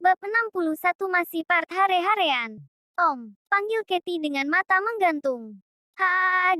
Bab 61 masih part hare-harean. Om, panggil Katie dengan mata menggantung.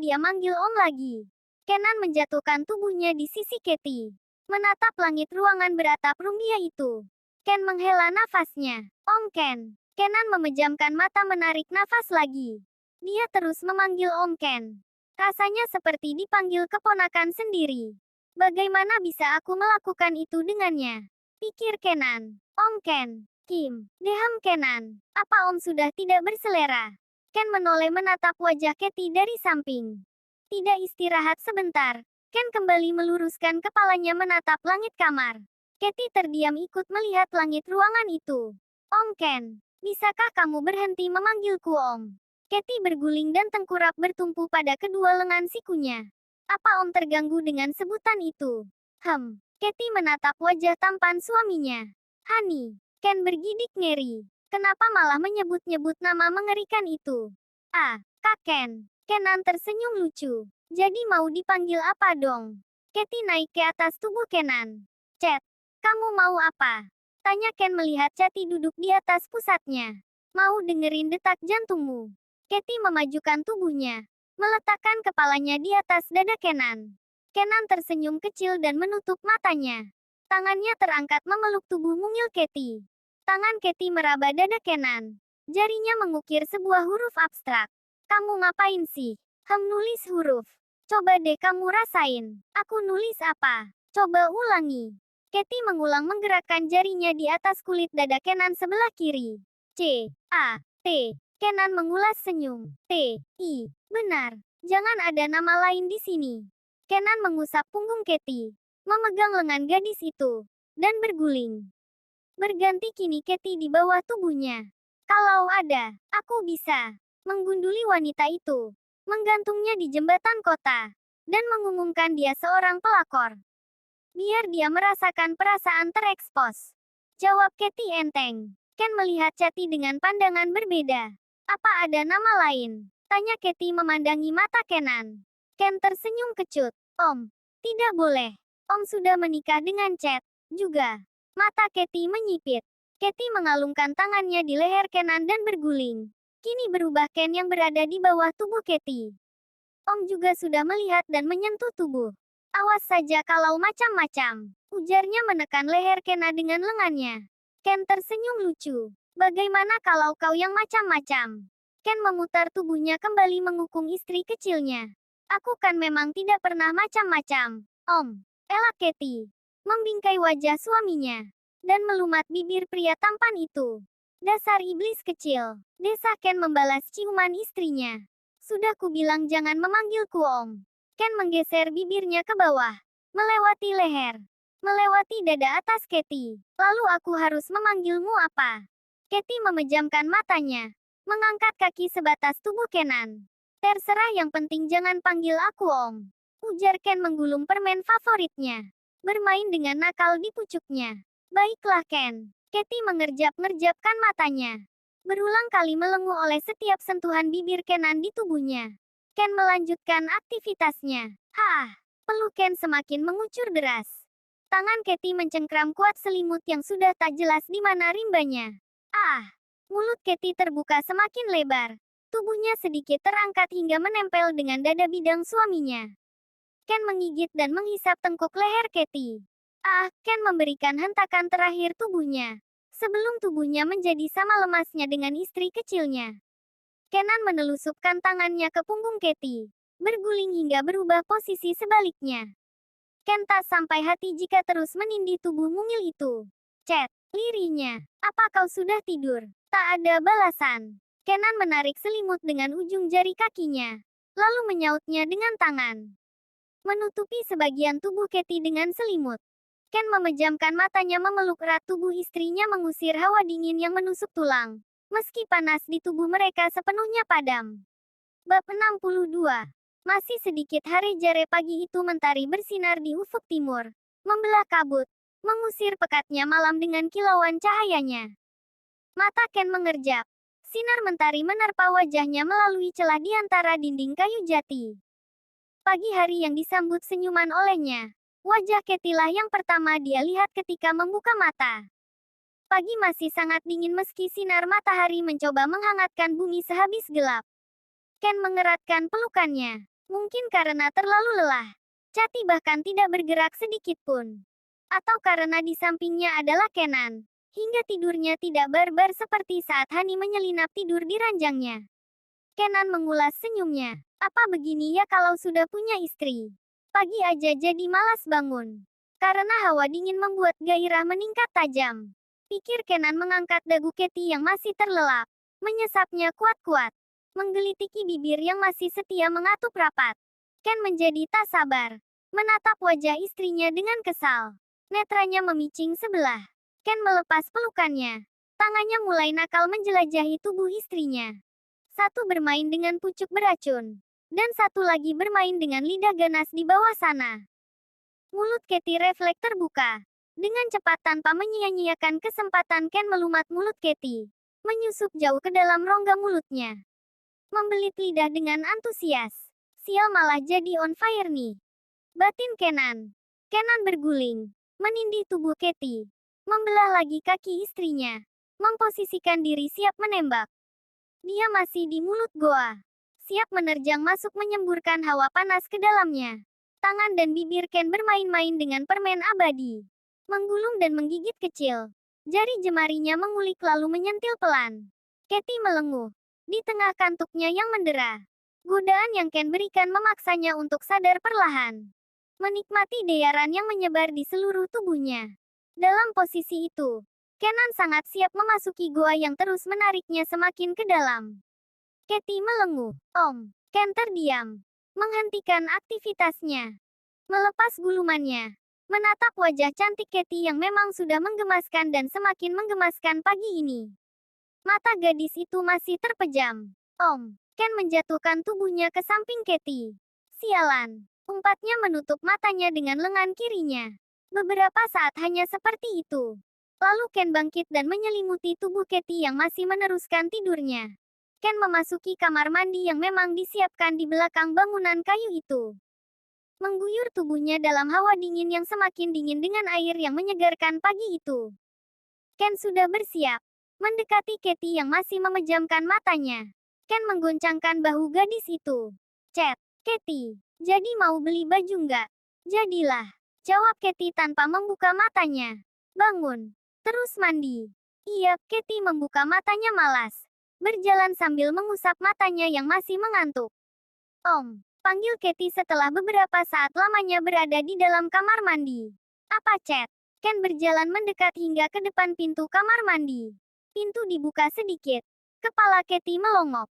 Dia manggil Om lagi. Kenan menjatuhkan tubuhnya di sisi Katie. Menatap langit ruangan beratap rumbia itu. Ken menghela nafasnya. Om Ken. Kenan memejamkan mata menarik nafas lagi. Dia terus memanggil Om Ken. Rasanya seperti dipanggil keponakan sendiri. Bagaimana bisa aku melakukan itu dengannya? Pikir Kenan. Om Ken. Kim, deham Kenan. Apa Om sudah tidak berselera? Ken menoleh menatap wajah Katie dari samping. Tidak istirahat sebentar. Ken kembali meluruskan kepalanya menatap langit kamar. Katie terdiam ikut melihat langit ruangan itu. Om Ken, bisakah kamu berhenti memanggilku Om? Katie berguling dan tengkurap bertumpu pada kedua lengan sikunya. Apa Om terganggu dengan sebutan itu? Katie menatap wajah tampan suaminya. Hani. Ken bergidik ngeri. Kenapa malah menyebut-nyebut nama mengerikan itu? Kak Ken. Kenan tersenyum lucu. Jadi mau dipanggil apa dong? Katie naik ke atas tubuh Kenan. Chat, kamu mau apa? Tanya Ken melihat Cathy duduk di atas pusatnya. Mau dengerin detak jantungmu? Katie memajukan tubuhnya. Meletakkan kepalanya di atas dada Kenan. Kenan tersenyum kecil dan menutup matanya. Tangannya terangkat memeluk tubuh mungil Katie. Tangan Katie meraba dada Kenan. Jarinya mengukir sebuah huruf abstrak. Kamu ngapain sih? Nulis huruf. Coba deh kamu rasain. Aku nulis apa? Coba ulangi. Katie mengulang menggerakkan jarinya di atas kulit dada Kenan sebelah kiri. C-A-T. Kenan mengulas senyum. T-I. Benar. Jangan ada nama lain di sini. Kenan mengusap punggung Katie. Memegang lengan gadis itu. Dan berguling. Berganti kini Katie di bawah tubuhnya. Kalau ada, aku bisa menggunduli wanita itu, menggantungnya di jembatan kota, dan mengumumkan dia seorang pelakor. Biar dia merasakan perasaan terekspos. Jawab Katie enteng. Ken melihat Cathy dengan pandangan berbeda. Apa ada nama lain? Tanya Katie memandangi mata Kenan. Ken tersenyum kecut. Om, tidak boleh. Om sudah menikah dengan Chet juga. Mata Katie menyipit. Katie mengalungkan tangannya di leher Kenan dan berguling. Kini berubah Ken yang berada di bawah tubuh Katie. Om juga sudah melihat dan menyentuh tubuh. Awas saja kalau macam-macam. Ujarnya menekan leher Kenan dengan lengannya. Ken tersenyum lucu. Bagaimana kalau kau yang macam-macam? Ken memutar tubuhnya kembali mengukung istri kecilnya. Aku kan memang tidak pernah macam-macam, Om. Elak Katie. Membingkai wajah suaminya. Dan melumat bibir pria tampan itu. Dasar iblis kecil. Desa Ken membalas ciuman istrinya. Sudah kubilang jangan memanggilku Om. Ken menggeser bibirnya ke bawah. Melewati leher. Melewati dada atas Katie. Lalu aku harus memanggilmu apa? Katie memejamkan matanya. Mengangkat kaki sebatas tubuh Kenan. Terserah yang penting jangan panggil aku Om. Ujar Ken menggulung permen favoritnya. Bermain dengan nakal di pucuknya. Baiklah Ken. Katie mengerjap-ngerjapkan matanya. Berulang kali melenguh oleh setiap sentuhan bibir Kenan di tubuhnya. Ken melanjutkan aktivitasnya. Peluk Ken semakin mengucur deras. Tangan Katie mencengkram kuat selimut yang sudah tak jelas di mana rimbanya. Mulut Katie terbuka semakin lebar. Tubuhnya sedikit terangkat hingga menempel dengan dada bidang suaminya. Ken menggigit dan menghisap tengkuk leher Katie. Ken memberikan hentakan terakhir tubuhnya. Sebelum tubuhnya menjadi sama lemasnya dengan istri kecilnya. Kenan menelusupkan tangannya ke punggung Katie. Berguling hingga berubah posisi sebaliknya. Ken tak sampai hati jika terus menindih tubuh mungil itu. Chat, lirihnya. Apa kau sudah tidur? Tak ada balasan. Kenan menarik selimut dengan ujung jari kakinya. Lalu menyautnya dengan tangan. Menutupi sebagian tubuh Katie dengan selimut. Ken memejamkan matanya memeluk erat tubuh istrinya mengusir hawa dingin yang menusuk tulang. Meski panas di tubuh mereka sepenuhnya padam. Bab 62. Masih sedikit hari jare pagi itu mentari bersinar di ufuk timur. Membelah kabut. Mengusir pekatnya malam dengan kilauan cahayanya. Mata Ken mengerjap. Sinar mentari menerpa wajahnya melalui celah di antara dinding kayu jati. Pagi hari yang disambut senyuman olehnya. Wajah Katie lah yang pertama dia lihat ketika membuka mata. Pagi masih sangat dingin meski sinar matahari mencoba menghangatkan bumi sehabis gelap. Ken mengeratkan pelukannya. Mungkin karena terlalu lelah. Cathy bahkan tidak bergerak sedikit pun. Atau karena di sampingnya adalah Kenan. Hingga tidurnya tidak barbar seperti saat Hani menyelinap tidur di ranjangnya. Kenan mengulas senyumnya. Apa begini ya kalau sudah punya istri? Pagi aja jadi malas bangun. Karena hawa dingin membuat gairah meningkat tajam. Pikir Kenan mengangkat dagu Cathy yang masih terlelap. Menyesapnya kuat-kuat. Menggelitiki bibir yang masih setia mengatup rapat. Ken menjadi tak sabar. Menatap wajah istrinya dengan kesal. Netranya memicing sebelah. Ken melepas pelukannya. Tangannya mulai nakal menjelajahi tubuh istrinya. Satu bermain dengan pucuk beracun. Dan satu lagi bermain dengan lidah ganas di bawah sana. Mulut Cathy refleks terbuka. Dengan cepat tanpa menyia-nyiakan kesempatan Ken melumat mulut Cathy. Menyusup jauh ke dalam rongga mulutnya. Membelit lidah dengan antusias. Sial malah jadi on fire nih. Batin Kenan. Kenan berguling. Menindih tubuh Cathy. Membelah lagi kaki istrinya. Memposisikan diri siap menembak. Dia masih di mulut goa. Siap menerjang masuk menyemburkan hawa panas ke dalamnya. Tangan dan bibir Ken bermain-main dengan permen abadi. Menggulung dan menggigit kecil. Jari jemarinya mengulik lalu menyentil pelan. Cathy melenguh. Di tengah kantuknya yang mendera. Godaan yang Ken berikan memaksanya untuk sadar perlahan. Menikmati deyaran yang menyebar di seluruh tubuhnya. Dalam posisi itu, Kenan sangat siap memasuki goa yang terus menariknya semakin ke dalam. Cathy melenguh. Ken terdiam. Menghentikan aktivitasnya. Melepas gulumannya. Menatap wajah cantik Cathy yang memang sudah menggemaskan dan semakin menggemaskan pagi ini. Mata gadis itu masih terpejam. Ken menjatuhkan tubuhnya ke samping Cathy. Sialan. Umpatnya menutup matanya dengan lengan kirinya. Beberapa saat hanya seperti itu. Lalu Ken bangkit dan menyelimuti tubuh Cathy yang masih meneruskan tidurnya. Ken memasuki kamar mandi yang memang disiapkan di belakang bangunan kayu itu. Mengguyur tubuhnya dalam hawa dingin yang semakin dingin dengan air yang menyegarkan pagi itu. Ken sudah bersiap. Mendekati Cathy yang masih memejamkan matanya. Ken menggoncangkan bahu gadis itu. Cathy, jadi mau beli baju nggak? Jadilah. Jawab Cathy tanpa membuka matanya. Bangun. Terus mandi. Iya, Cathy membuka matanya malas. Berjalan sambil mengusap matanya yang masih mengantuk. Panggil Cathy setelah beberapa saat lamanya berada di dalam kamar mandi. Apa Chat? Ken berjalan mendekat hingga ke depan pintu kamar mandi. Pintu dibuka sedikit. Kepala Cathy melongok.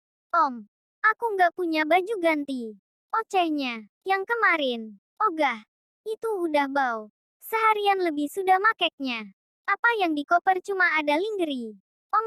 Aku nggak punya baju ganti. Ocehnya. Yang kemarin. Ogah. Itu udah bau. Seharian lebih sudah makeknya. Apa yang di koper cuma ada lingerie.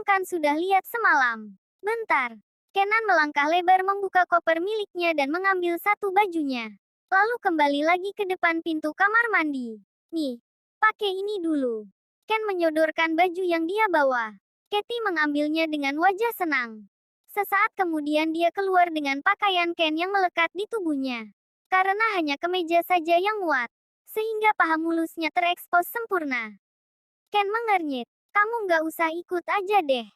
Kan sudah lihat semalam. Bentar. Kenan melangkah lebar membuka koper miliknya dan mengambil satu bajunya. Lalu kembali lagi ke depan pintu kamar mandi. Nih. Pakai ini dulu. Ken menyodorkan baju yang dia bawa. Cathy mengambilnya dengan wajah senang. Sesaat kemudian dia keluar dengan pakaian Ken yang melekat di tubuhnya. Karena hanya kemeja saja yang muat. Sehingga paha mulusnya terekspos sempurna. Ken mengernyit. Kamu nggak usah ikut aja deh.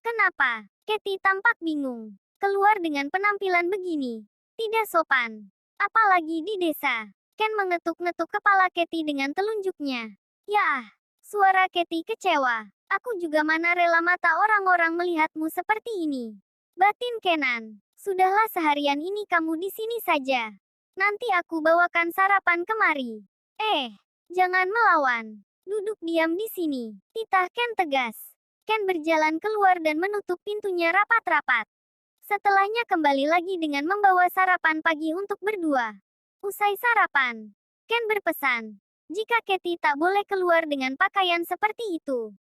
Kenapa? Cathy tampak bingung. Keluar dengan penampilan begini. Tidak sopan. Apalagi di desa. Ken mengetuk-ngetuk kepala Cathy dengan telunjuknya. Yah. Suara Cathy kecewa. Aku juga mana rela mata orang-orang melihatmu seperti ini. Batin Kenan. Sudahlah seharian ini kamu di sini saja. Nanti aku bawakan sarapan kemari. Jangan melawan. Duduk diam di sini. Titah Ken tegas. Ken berjalan keluar dan menutup pintunya rapat-rapat. Setelahnya kembali lagi dengan membawa sarapan pagi untuk berdua. Usai sarapan, Ken berpesan. Jika Cathy tak boleh keluar dengan pakaian seperti itu.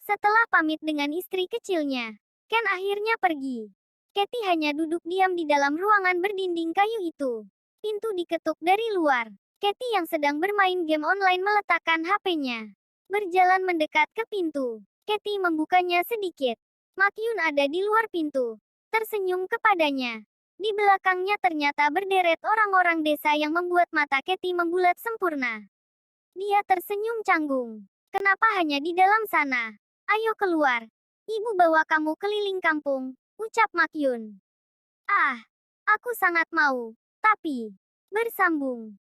Setelah pamit dengan istri kecilnya, Ken akhirnya pergi. Cathy hanya duduk diam di dalam ruangan berdinding kayu itu. Pintu diketuk dari luar. Cathy yang sedang bermain game online meletakkan HP-nya. Berjalan mendekat ke pintu. Cathy membukanya sedikit. Makyun ada di luar pintu. Tersenyum kepadanya. Di belakangnya ternyata berderet orang-orang desa yang membuat mata Cathy membulat sempurna. Dia tersenyum canggung. Kenapa hanya di dalam sana? Ayo keluar. Ibu bawa kamu keliling kampung, ucap Makyun. Ah, aku sangat mau. Tapi, bersambung.